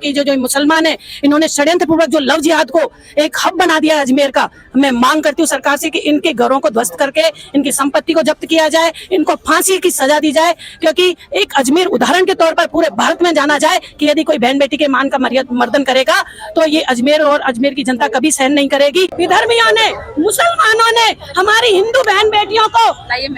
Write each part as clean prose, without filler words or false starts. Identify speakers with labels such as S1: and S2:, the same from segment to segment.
S1: की जो मुसलमान है, इन्होंने षड्यंत्र पूर्वक जो लव जिहाद को एक हब बना दिया अजमेर का। मैं मांग करती हूँ सरकार से कि इनके घरों को ध्वस्त करके इनकी संपत्ति को जब्त किया जाए, इनको फांसी की सजा दी जाए, क्योंकि एक अजमेर उदाहरण के तौर पर पूरे भारत में जाना जाए कि यदि कोई बहन बेटी के मान का मर्दन करेगा तो ये अजमेर और अजमेर की जनता कभी सहन नहीं करेगी। विधर्मियों ने, मुसलमानों ने हमारी हिंदू बहन बेटियों को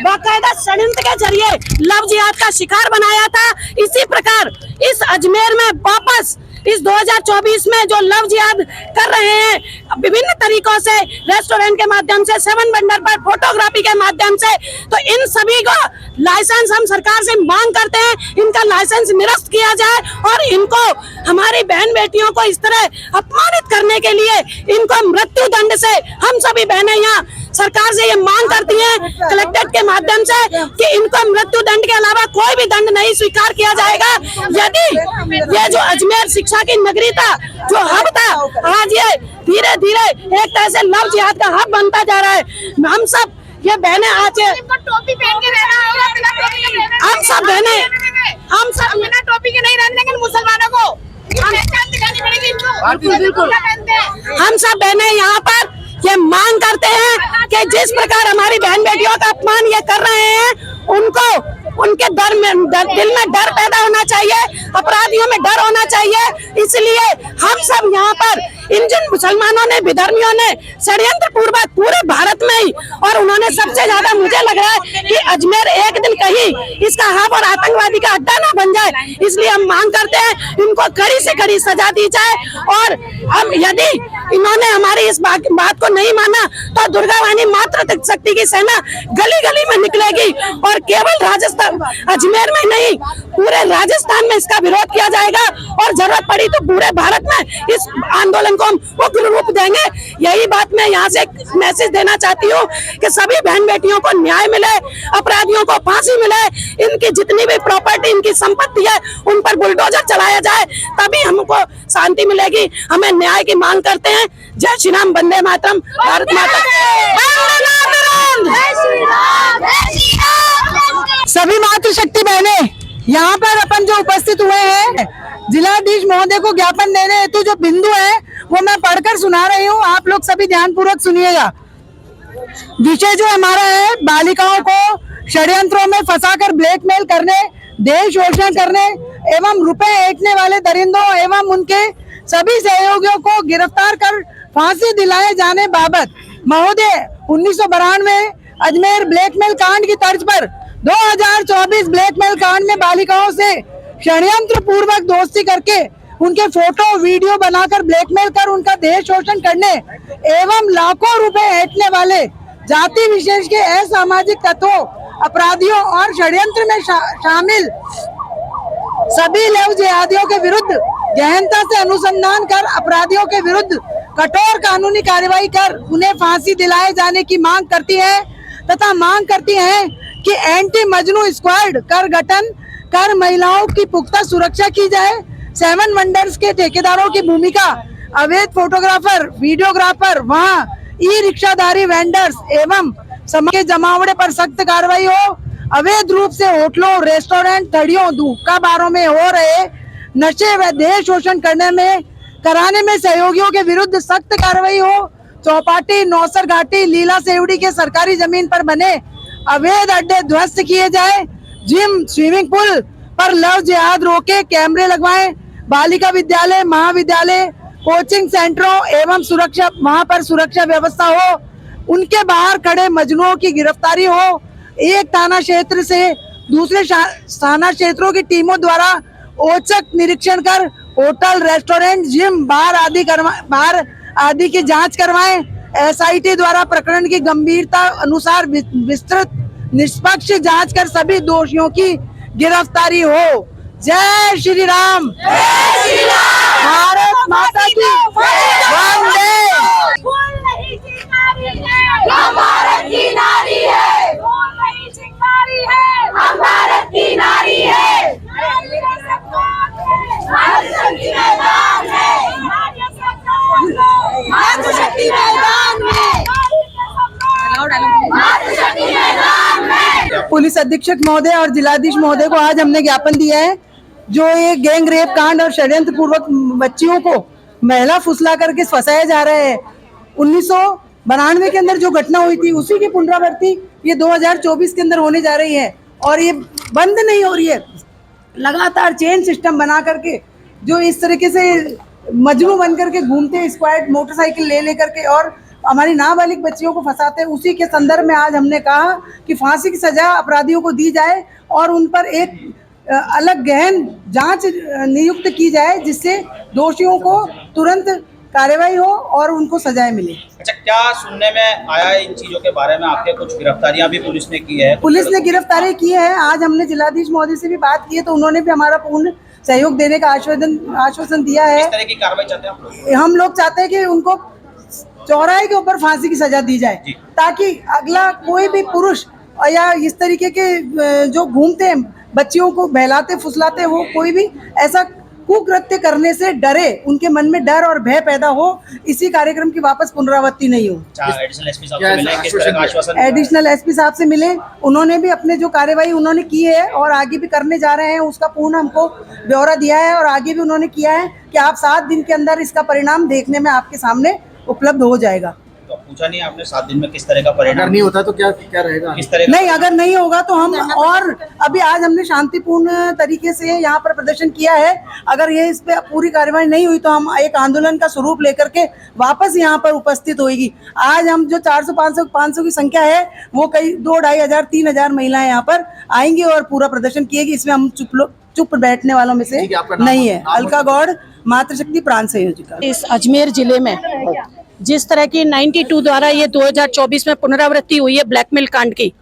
S1: बाकायदा षड्यंत्र के जरिए लव जिहाद का शिकार बनाया था। इसी प्रकार इस अजमेर में वापस इस 2024 में जो लव जिहाद कर रहे हैं विभिन्न तरीकों से, रेस्टोरेंट के माध्यम से, सेवन वंडर पर फोटोग्राफी के माध्यम से, तो इन सभी को लाइसेंस हम सरकार से मांग करते हैं, इनका लाइसेंस निरस्त किया जाए और इनको, हमारी बहन बेटियों को इस तरह अपमानित करने के लिए इनको मृत्यु दंड से, हम सभी बहनें यहाँ सरकार से ये मांग करती हैं कलेक्ट्रेट के माध्यम से कि इनको मृत्यु दंड के अलावा कोई भी दंड नहीं स्वीकार किया जाएगा। यदि ये जो अजमेर शिक्षा की नगरी था, जो हब था, आज ये धीरे धीरे एक तरह से लव जिहाद का हब बनता जा रहा है। हम सब ये बहनें आज
S2: टोपी पहन के रहना होगा,
S1: हम सब बहनें, हम सब
S2: बिना टोपी के नहीं रहने देंगे मुसलमानों को, पहचान दिखानी पड़ेगी इनको।
S1: बिल्कुल हम सब बहनें यहाँ पर ये मांग करते हैं कि जिस प्रकार हमारी बहन बेटियों का अपमान ये कर रहे हैं, उनको उनके दिल में डर पैदा होना चाहिए, अपराधियों में डर होना चाहिए। इसलिए हम सब यहाँ पर इन जिन मुसलमानों ने, विधर्मियों ने षड्यंत्र पूर्वक पूरे भारत में ही, और उन्होंने सबसे ज्यादा, मुझे लग रहा है कि अजमेर एक दिन कहीं इसका हब और आतंकवादी का अड्डा ना बन जाए, इसलिए हम मांग करते हैं इनको कड़ी से कड़ी सजा दी जाए। और हम यदि इन्होंने हमारी इस बात को नहीं माना तो दुर्गा वाहिनी मातृशक्ति की सेना गली गली में निकलेगी और केवल राजस्थान, अजमेर में नहीं पूरे राजस्थान में इसका विरोध किया जाएगा और जरूरत पड़ी तो पूरे भारत में इस आंदोलन को हम उग्र रूप देंगे। यही बात मैं यहाँ से मैसेज देना चाहती हूँ कि सभी बहन बेटियों को न्याय मिले, अपराधियों को फांसी मिले, इनकी जितनी भी प्रॉपर्टी, इनकी संपत्ति है उन पर बुलडोजर चलाया जाए, तभी हमको शांति मिलेगी। हमें न्याय की मांग करते हैं। जय श्री राम, वंदे मातरम, भारत माता।
S3: सभी मातृशक्ति बहनें यहाँ पर अपन जो उपस्थित हुए हैं, जिलाधीश महोदय को ज्ञापन देने हेतु जो बिंदु है वो मैं पढ़कर सुना रही हूँ, आप लोग सभी ध्यान पूर्वक सुनिएगा। विषय जो हमारा है, बालिकाओं को षड्यंत्रों में फंसाकर ब्लैकमेल करने, देश शोषण करने एवं रुपए ऐंठने वाले दरिंदों एवं उनके सभी सहयोगियों को गिरफ्तार कर फांसी दिलाए जाने बाबत महोदय 1992 अजमेर ब्लैकमेल कांड की तर्ज पर 2024 ब्लैकमेल कांड में बालिकाओं से षड्यंत्र पूर्वक दोस्ती करके उनके फोटो वीडियो बनाकर ब्लैकमेल कर उनका देह शोषण करने एवं लाखों रुपए ऐंठने वाले जाति विशेष के असामाजिक तत्वों, अपराधियों और षड्यंत्र में शामिल सभी लव जिहादियों के विरुद्ध गहनता से अनुसंधान कर अपराधियों के विरुद्ध कठोर कानूनी कार्रवाई कर उन्हें फांसी दिलाए जाने की मांग करती है तथा मांग करती है कि एंटी मजनू स्क्वाड कर गठन कर महिलाओं की पुख्ता सुरक्षा की जाए। सेवन वंडर्स के ठेकेदारों की भूमिका, अवैध फोटोग्राफर, वीडियोग्राफर, वहां ई रिक्शाधारी वेंडर्स एवं समाज के जमावड़े पर सख्त कार्रवाई हो। अवैध रूप से होटलों, रेस्टोरेंट, थड़ियों, हुक्का बारों में हो रहे नशे व देह शोषण कराने में सहयोगियों के विरुद्ध सख्त कार्रवाई हो। चौपाटी, नौसर घाटी, लीला सेवड़ी के सरकारी जमीन पर बने अवैध अड्डे ध्वस्त किए जाए। जिम, स्विमिंग पूल पर लव जिहाद रोके, कैमरे लगवाएं। बालिका विद्यालय, महाविद्यालय, कोचिंग सेंटरों एवं सुरक्षा, वहां पर सुरक्षा व्यवस्था हो। उनके बाहर खड़े मजनुओं की गिरफ्तारी हो। एक थाना क्षेत्र से दूसरे थाना क्षेत्रों की टीमों द्वारा औचक निरीक्षण कर होटल, रेस्टोरेंट, जिम, बार आदि की जांच करवाएं। SIT द्वारा प्रकरण की गंभीरता अनुसार विस्तृत निष्पक्ष जांच कर सभी दोषियों की गिरफ्तारी हो। जय श्री राम, भारत माता की वंदे।
S2: हम भारत की नारी है, हम भारत की नारी है, मातृशक्ति मैदान है, मातृशक्ति मैदान में, मातृशक्ति मैदान में।
S3: पुलिस अधीक्षक महोदय और जिलाधीश महोदय को आज हमने ज्ञापन दिया है। जो ये गैंग रेप कांड और षड्यंत्र पूर्वक बच्चियों को महिला फुसला करके फंसाया जा रहा है। 1992 के अंदर जो घटना हुई थी उसी की पुनरावृत्ति ये 2024 के अंदर होने जा रही है और ये बंद नहीं हो रही है। लगातार चेन सिस्टम बना करके जो इस तरीके से मजनू बन करके घूमते हैं, स्क्वाड मोटरसाइकिल ले लेकर के और हमारी नाबालिग बच्चियों को फंसाते हैं। उसी के संदर्भ में आज हमने कहा कि फांसी की सजा अपराधियों को दी जाए और उन पर एक अलग गहन जांच नियुक्त की जाए जिससे दोषियों को तुरंत कार्रवाई हो और उनको सजाएं मिले।
S4: अच्छा, क्या सुनने में आया इन चीजों के बारे में? आपके कुछ गिरफ्तारियां भी पुलिस ने की है?
S3: पुलिस ने गिरफ्तारी की है। आज हमने जिलाधीश महोदय से भी बात की है तो उन्होंने भी हमारा पूर्ण सहयोग देने का आश्वासन दिया है।
S4: किस तरह की कार्रवाई चाहते हैं आप लोग?
S3: हम लोग चाहते हैं कि उनको चौराहे के ऊपर फांसी की सजा दी जाए ताकि अगला कोई भी पुरुष या इस तरीके के जो घूमते हैं बच्चियों को बहलाते फुसलाते वो कोई भी ऐसा कुकृत्य करने से डरे, उनके मन में डर और भय पैदा हो, इसी कार्यक्रम की वापस पुनरावृत्ति नहीं हो।
S4: एडिशनल एसपी साहब से मिले, किस तरह का आश्वासन?
S3: एडिशनल एसपी साहब से मिले, उन्होंने भी अपने जो कार्यवाही उन्होंने की है और आगे भी करने जा रहे हैं उसका पूर्ण हमको ब्यौरा दिया है और आगे भी उन्होंने किया है कि आप 7 दिन के अंदर इसका परिणाम देखने में आपके सामने उपलब्ध हो जाएगा।
S4: तो पूछा नहीं आपने 7 दिन में किस तरह का परिणाम
S5: नहीं होता तो क्या रहेगा?
S4: किस तरह
S3: नहीं, अगर नहीं होगा तो हम और अभी आज हमने शांतिपूर्ण तरीके से यहाँ पर प्रदर्शन किया है। अगर ये इस पे पूरी कार्रवाई नहीं हुई तो हम एक आंदोलन का स्वरूप लेकर के वापस यहाँ पर उपस्थित होगी। आज हम जो 400-500 की संख्या है वो कई 2,500-3,000 महिलाएं यहाँ पर आएंगी और पूरा प्रदर्शन किएगी। इसमें हम चुप बैठने वालों में से नहीं है। अलका गौड़, मातृशक्ति प्राण संयोजिका।
S1: इस अजमेर जिले में जिस तरह की 92 द्वारा ये 2024 में पुनरावृत्ति हुई है ब्लैकमेल कांड की,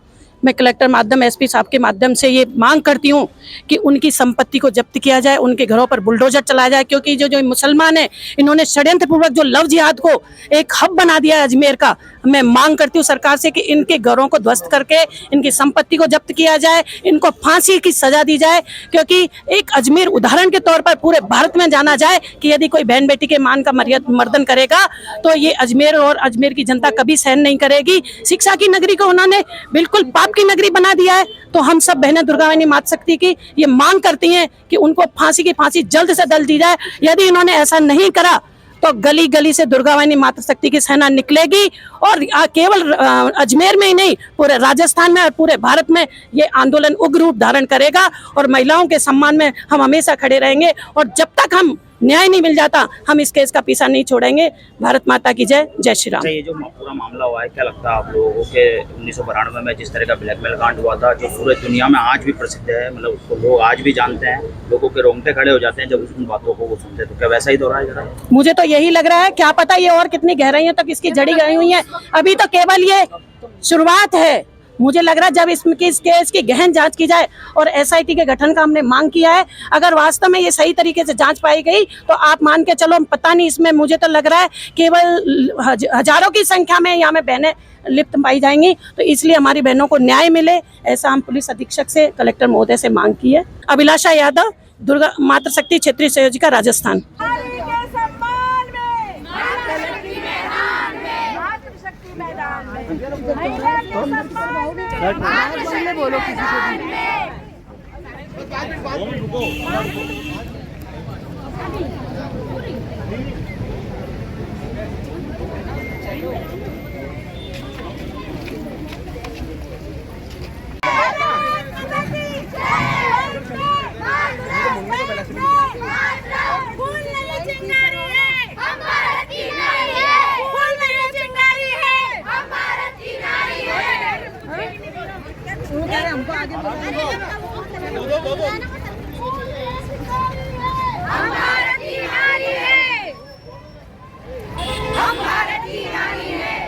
S1: मैं कलेक्टर माध्यम एसपी साहब के माध्यम से ये मांग करती हूँ कि उनकी संपत्ति को जब्त किया जाए, उनके घरों पर बुलडोजर चलाया जाए, क्योंकि जो मुसलमान हैं इन्होंने षड्यंत्र पूर्वक जो लव जिहाद को एक हब बना दिया है अजमेर का। मैं मांग करती हूँ सरकार से कि इनके घरों को ध्वस्त करके इनकी संपत्ति को जब्त किया जाए, इनको फांसी की सजा दी जाए, क्योंकि एक अजमेर उदाहरण के तौर पर पूरे भारत में जाना जाए कि यदि कोई बहन बेटी के मान का मर्दन करेगा तो ये अजमेर और अजमेर की जनता कभी सहन नहीं करेगी। शिक्षा की नगरी को उन्होंने बिल्कुल पाप की नगरी बना दिया है। तो हम सब बहनें दुर्गावाहिनी मातृशक्ति की ये मांग करती हैं कि उनको फांसी की फांसी जल्द से जल्द दी जाए। यदि इन्होंने ऐसा नहीं करा तो गली गली से दुर्गावाहिनी मातृशक्ति की सेना निकलेगी और केवल अजमेर में ही नहीं पूरे राजस्थान में और पूरे भारत में ये आंदोलन उग्र रूप धारण करेगा और महिलाओं के सम्मान में हम हमेशा खड़े रहेंगे और जब तक हम न्याय नहीं मिल जाता हम इस केस का पीछा नहीं छोड़ेंगे। भारत माता की जय, जय श्री राम।
S4: ये जो पूरा मामला हुआ है, क्या लगता है आप लोगों के 1992 में जिस तरह का ब्लैकमेल कांड हुआ था जो पूरे दुनिया में आज भी प्रसिद्ध है, मतलब उसको लोग आज भी जानते हैं, लोगों के रोंगटे खड़े हो जाते हैं जब उन बातों को वो सुनते हैं, तो क्या वैसा ही दोहराया जा रहा है?
S1: मुझे तो यही लग रहा है, क्या पता ये और कितनी गहराइयों तक इसकी जड़ी गई हुई है। अभी तो केवल ये शुरुआत है। मुझे लग रहा है जब इस केस की गहन जांच की जाए और एसआईटी के गठन का हमने मांग किया है, अगर वास्तव में ये सही तरीके से जांच पाई गई तो आप मान के चलो, पता नहीं इसमें मुझे तो लग रहा है केवल हजारों की संख्या में यहाँ में बहनें लिप्त पाई जाएंगी। तो इसलिए हमारी बहनों को न्याय मिले, ऐसा हम पुलिस अधीक्षक से, कलेक्टर महोदय से मांग की है। अभिलाषा यादव, दुर्गा मातृशक्ति क्षेत्रीय संयोजिका, राजस्थान।
S3: बोलो किसी को हमको आगे
S2: हम भारत की नारी है।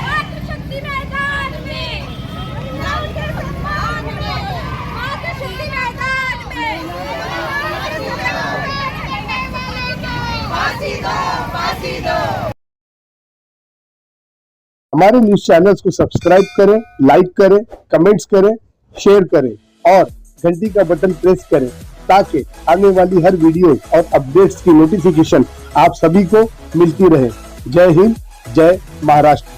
S5: मातृशक्ति मैदान में, मातृशक्ति मैदान में, फांसी दो, फांसी दो।
S6: हमारे न्यूज चैनल्स को सब्सक्राइब करें, लाइक करें, कमेंट्स करें, शेयर करें और घंटी का बटन प्रेस करें ताकि आने वाली हर वीडियो और अपडेट्स की नोटिफिकेशन आप सभी को मिलती रहे। जय हिंद, जय महाराष्ट्र।